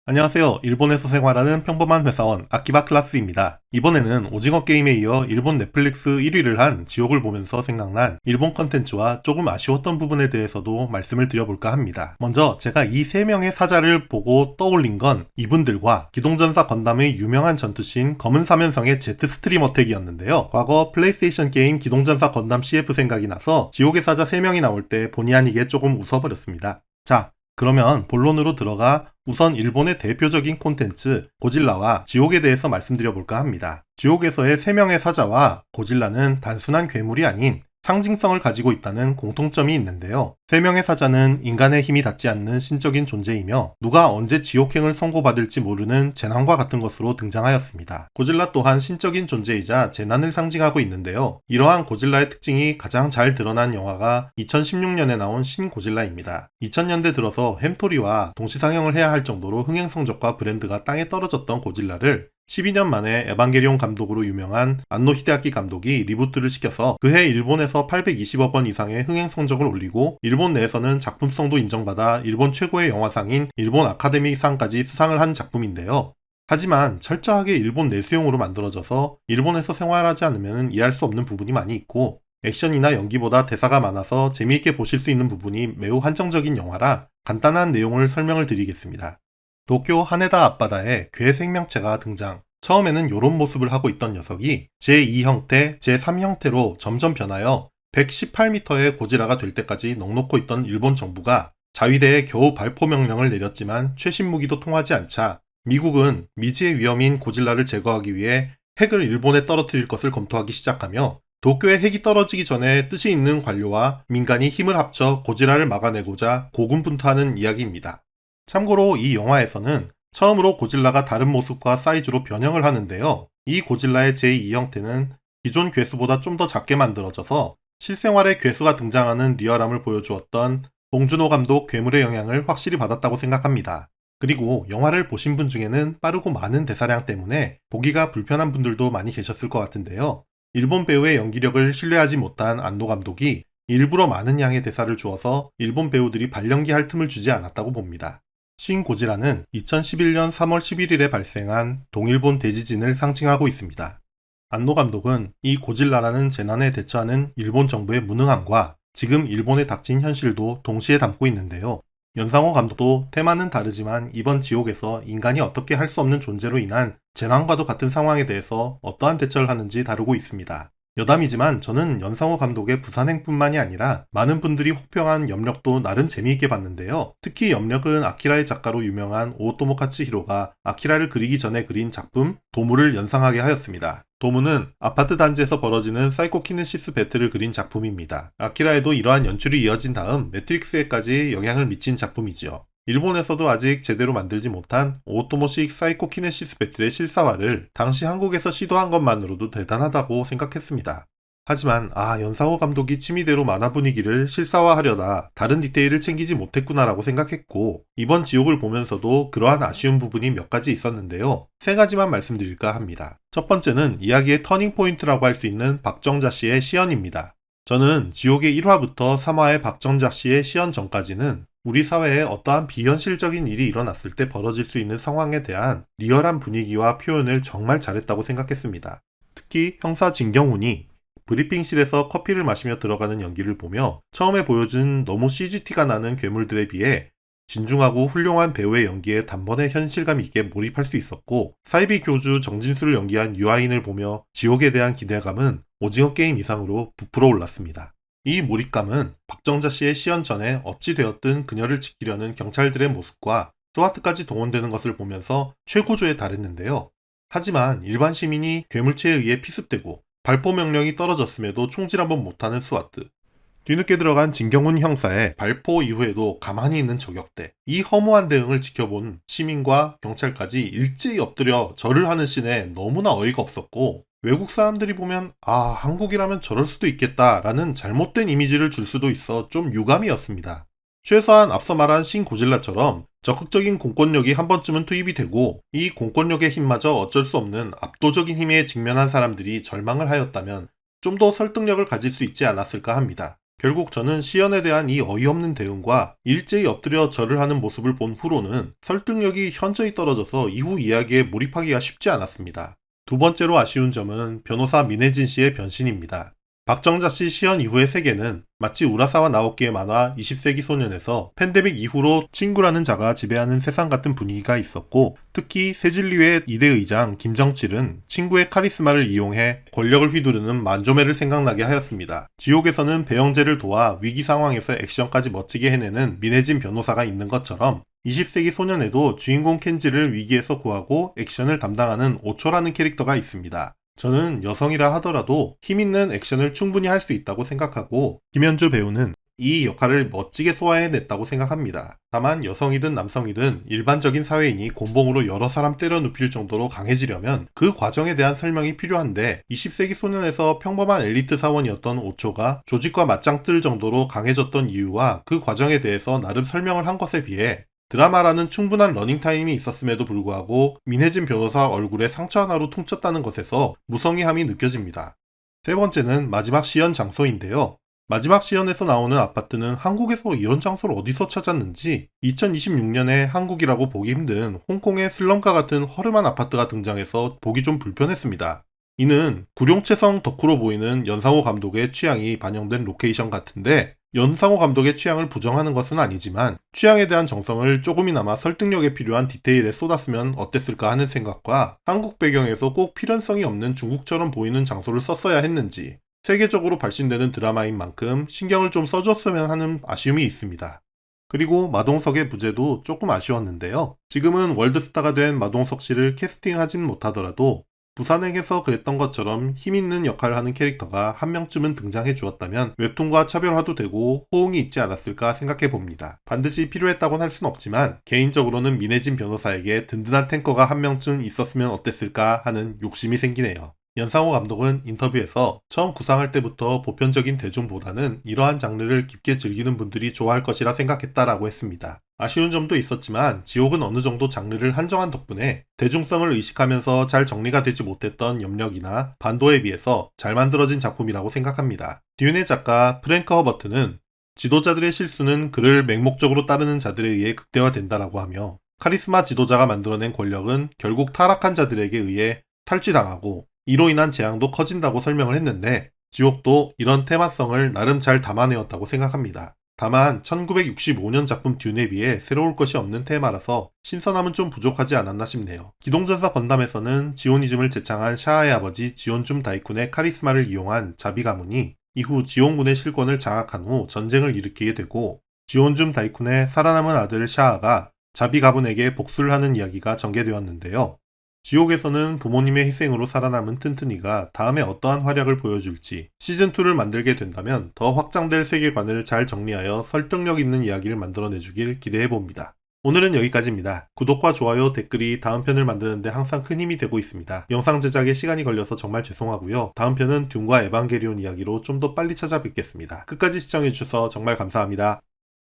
안녕하세요. 일본에서 생활하는 평범한 회사원 아키바 클라스입니다. 이번에는 오징어 게임에 이어 일본 넷플릭스 1위를 한 지옥을 보면서 생각난 일본 컨텐츠와 조금 아쉬웠던 부분에 대해서도 말씀을 드려볼까 합니다. 먼저 제가 이 3명의 사자를 보고 떠올린 건 이분들과 기동전사 건담의 유명한 전투신 검은 사면성의 제트 스트림 어택이었는데요. 과거 플레이스테이션 게임 기동전사 건담 CF 생각이 나서 지옥의 사자 3명이 나올 때 본의 아니게 조금 웃어버렸습니다. 자, 그러면 본론으로 들어가 우선 일본의 대표적인 콘텐츠 고질라와 지옥에 대해서 말씀드려볼까 합니다. 지옥에서의 3명의 사자와 고질라는 단순한 괴물이 아닌 상징성을 가지고 있다는 공통점이 있는데요. 3명의 사자는 인간의 힘이 닿지 않는 신적인 존재이며 누가 언제 지옥행을 선고받을지 모르는 재난과 같은 것으로 등장하였습니다. 고질라 또한 신적인 존재이자 재난을 상징하고 있는데요. 이러한 고질라의 특징이 가장 잘 드러난 영화가 2016년에 나온 신 고질라입니다. 2000년대 들어서 햄토리와 동시상영을 해야 할 정도로 흥행 성적과 브랜드가 땅에 떨어졌던 고질라를 12년 만에 에반게리온 감독으로 유명한 안노 히데아키 감독이 리부트를 시켜서 그해 일본에서 820억 원 이상의 흥행 성적을 올리고 일본 내에서는 작품성도 인정받아 일본 최고의 영화상인 일본 아카데미상까지 수상을 한 작품인데요. 하지만 철저하게 일본 내수용으로 만들어져서 일본에서 생활하지 않으면 이해할 수 없는 부분이 많이 있고 액션이나 연기보다 대사가 많아서 재미있게 보실 수 있는 부분이 매우 한정적인 영화라 간단한 내용을 설명을 드리겠습니다. 도쿄 하네다 앞바다에 괴 생명체가 등장. 처음에는 이런 모습을 하고 있던 녀석이 제2 형태, 제3 형태로 점점 변하여 118m의 고지라가 될 때까지 넋놓고 있던 일본 정부가 자위대에 겨우 발포 명령을 내렸지만 최신 무기도 통하지 않자 미국은 미지의 위험인 고질라를 제거하기 위해 핵을 일본에 떨어뜨릴 것을 검토하기 시작하며 도쿄에 핵이 떨어지기 전에 뜻이 있는 관료와 민간이 힘을 합쳐 고질라를 막아내고자 고군분투하는 이야기입니다. 참고로 이 영화에서는 처음으로 고질라가 다른 모습과 사이즈로 변형을 하는데요. 이 고질라의 제2 형태는 기존 괴수보다 좀 더 작게 만들어져서 실생활의 괴수가 등장하는 리얼함을 보여주었던 봉준호 감독 괴물의 영향을 확실히 받았다고 생각합니다. 그리고 영화를 보신 분 중에는 빠르고 많은 대사량 때문에 보기가 불편한 분들도 많이 계셨을 것 같은데요. 일본 배우의 연기력을 신뢰하지 못한 안노 감독이 일부러 많은 양의 대사를 주어서 일본 배우들이 발연기할 틈을 주지 않았다고 봅니다. 신 고지라는 2011년 3월 11일에 발생한 동일본 대지진을 상징하고 있습니다. 안노 감독은 이 고질라라는 재난에 대처하는 일본 정부의 무능함과 지금 일본에 닥친 현실도 동시에 담고 있는데요. 연상호 감독도 테마는 다르지만 이번 지옥에서 인간이 어떻게 할 수 없는 존재로 인한 재난과도 같은 상황에 대해서 어떠한 대처를 하는지 다루고 있습니다. 여담이지만 저는 연상호 감독의 부산행뿐만이 아니라 많은 분들이 혹평한 염력도 나름 재미있게 봤는데요. 특히 염력은 아키라의 작가로 유명한 오토모 카츠히로가 아키라를 그리기 전에 그린 작품 도무를 연상하게 하였습니다. 도무는 아파트 단지에서 벌어지는 사이코키네시스 배틀을 그린 작품입니다. 아키라에도 이러한 연출이 이어진 다음 매트릭스에까지 영향을 미친 작품이지요. 일본에서도 아직 제대로 만들지 못한 오토모식 사이코키네시스 배틀의 실사화를 당시 한국에서 시도한 것만으로도 대단하다고 생각했습니다. 하지만 연상호 감독이 취미대로 만화 분위기를 실사화하려다 다른 디테일을 챙기지 못했구나라고 생각했고 이번 지옥을 보면서도 그러한 아쉬운 부분이 몇 가지 있었는데요. 3가지만 말씀드릴까 합니다. 첫 번째는 이야기의 터닝포인트라고 할 수 있는 박정자 씨의 시연입니다. 저는 지옥의 1화부터 3화의 박정자 씨의 시연 전까지는 우리 사회에 어떠한 비현실적인 일이 일어났을 때 벌어질 수 있는 상황에 대한 리얼한 분위기와 표현을 정말 잘했다고 생각했습니다. 특히 형사 진경훈이 브리핑실에서 커피를 마시며 들어가는 연기를 보며 처음에 보여준 너무 CGT가 나는 괴물들에 비해 진중하고 훌륭한 배우의 연기에 단번에 현실감 있게 몰입할 수 있었고 사이비 교주 정진수를 연기한 유아인을 보며 지옥에 대한 기대감은 오징어 게임 이상으로 부풀어 올랐습니다. 이 몰입감은 박정자 씨의 시연 전에 어찌 되었든 그녀를 지키려는 경찰들의 모습과 스와트까지 동원되는 것을 보면서 최고조에 달했는데요. 하지만 일반 시민이 괴물체에 의해 피습되고 발포 명령이 떨어졌음에도 총질 한번 못하는 스와트, 뒤늦게 들어간 진경훈 형사의 발포 이후에도 가만히 있는 저격대, 이 허무한 대응을 지켜본 시민과 경찰까지 일제히 엎드려 절을 하는 씬에 너무나 어이가 없었고 외국 사람들이 보면 한국이라면 저럴 수도 있겠다라는 잘못된 이미지를 줄 수도 있어 좀 유감이었습니다. 최소한 앞서 말한 신 고질라처럼 적극적인 공권력이 한 번쯤은 투입이 되고 이 공권력의 힘마저 어쩔 수 없는 압도적인 힘에 직면한 사람들이 절망을 하였다면 좀 더 설득력을 가질 수 있지 않았을까 합니다. 결국 저는 시연에 대한 이 어이없는 대응과 일제히 엎드려 절을 하는 모습을 본 후로는 설득력이 현저히 떨어져서 이후 이야기에 몰입하기가 쉽지 않았습니다. 두 번째로 아쉬운 점은 변호사 민혜진 씨의 변신입니다. 박정자 씨 시연 이후의 세계는 마치 우라사와 나오키의 만화 20세기 소년에서 팬데믹 이후로 친구라는 자가 지배하는 세상 같은 분위기가 있었고, 특히 새진리회 2대 의장 김정칠은 친구의 카리스마를 이용해 권력을 휘두르는 만조매를 생각나게 하였습니다. 지옥에서는 배영재를 도와 위기 상황에서 액션까지 멋지게 해내는 민혜진 변호사가 있는 것처럼 20세기 소년에도 주인공 켄지를 위기에서 구하고 액션을 담당하는 오초라는 캐릭터가 있습니다. 저는 여성이라 하더라도 힘있는 액션을 충분히 할 수 있다고 생각하고 김현주 배우는 이 역할을 멋지게 소화해냈다고 생각합니다. 다만 여성이든 남성이든 일반적인 사회인이 곤봉으로 여러 사람 때려 눕힐 정도로 강해지려면 그 과정에 대한 설명이 필요한데 20세기 소년에서 평범한 엘리트 사원이었던 오초가 조직과 맞짱 뜰 정도로 강해졌던 이유와 그 과정에 대해서 나름 설명을 한 것에 비해 드라마라는 충분한 러닝타임이 있었음에도 불구하고 민혜진 변호사 얼굴에 상처 하나로 퉁쳤다는 것에서 무성의함이 느껴집니다. 세 번째는 마지막 시연 장소인데요. 마지막 시연에서 나오는 아파트는 한국에서 이런 장소를 어디서 찾았는지 2026년에 한국이라고 보기 힘든 홍콩의 슬럼가 같은 허름한 아파트가 등장해서 보기 좀 불편했습니다. 이는 구룡채성 덕후로 보이는 연상호 감독의 취향이 반영된 로케이션 같은데 연상호 감독의 취향을 부정하는 것은 아니지만 취향에 대한 정성을 조금이나마 설득력에 필요한 디테일에 쏟았으면 어땠을까 하는 생각과 한국 배경에서 꼭 필연성이 없는 중국처럼 보이는 장소를 썼어야 했는지 세계적으로 발신되는 드라마인 만큼 신경을 좀 써줬으면 하는 아쉬움이 있습니다. 그리고 마동석의 부재도 조금 아쉬웠는데요. 지금은 월드스타가 된 마동석 씨를 캐스팅하진 못하더라도 부산행에서 그랬던 것처럼 힘있는 역할을 하는 캐릭터가 한 명쯤은 등장해 주었다면 웹툰과 차별화도 되고 호응이 있지 않았을까 생각해 봅니다. 반드시 필요했다고는 할 순 없지만 개인적으로는 민혜진 변호사에게 든든한 탱커가 한 명쯤 있었으면 어땠을까 하는 욕심이 생기네요. 연상호 감독은 인터뷰에서 처음 구상할 때부터 보편적인 대중보다는 이러한 장르를 깊게 즐기는 분들이 좋아할 것이라 생각했다라고 했습니다. 아쉬운 점도 있었지만 지옥은 어느 정도 장르를 한정한 덕분에 대중성을 의식하면서 잘 정리가 되지 못했던 염력이나 반도에 비해서 잘 만들어진 작품이라고 생각합니다. 듄의 작가 프랭크 허버트는 지도자들의 실수는 그를 맹목적으로 따르는 자들에 의해 극대화된다라고 하며 카리스마 지도자가 만들어낸 권력은 결국 타락한 자들에게 의해 탈취당하고 이로 인한 재앙도 커진다고 설명을 했는데 지옥도 이런 테마성을 나름 잘 담아내었다고 생각합니다. 다만 1965년 작품 듄에 비해 새로울 것이 없는 테마라서 신선함은 좀 부족하지 않았나 싶네요. 기동전사 건담에서는 지오니즘을 제창한 샤아의 아버지 지온줌 다이쿤의 카리스마를 이용한 자비 가문이 이후 지온군의 실권을 장악한 후 전쟁을 일으키게 되고 지온줌 다이쿤의 살아남은 아들 샤아가 자비 가문에게 복수를 하는 이야기가 전개되었는데요. 지옥에서는 부모님의 희생으로 살아남은 튼튼이가 다음에 어떠한 활약을 보여줄지 시즌2를 만들게 된다면 더 확장될 세계관을 잘 정리하여 설득력 있는 이야기를 만들어내주길 기대해봅니다. 오늘은 여기까지입니다. 구독과 좋아요, 댓글이 다음 편을 만드는데 항상 큰 힘이 되고 있습니다. 영상 제작에 시간이 걸려서 정말 죄송하고요. 다음 편은 듄과 에반게리온 이야기로 좀 더 빨리 찾아뵙겠습니다. 끝까지 시청해주셔서 정말 감사합니다.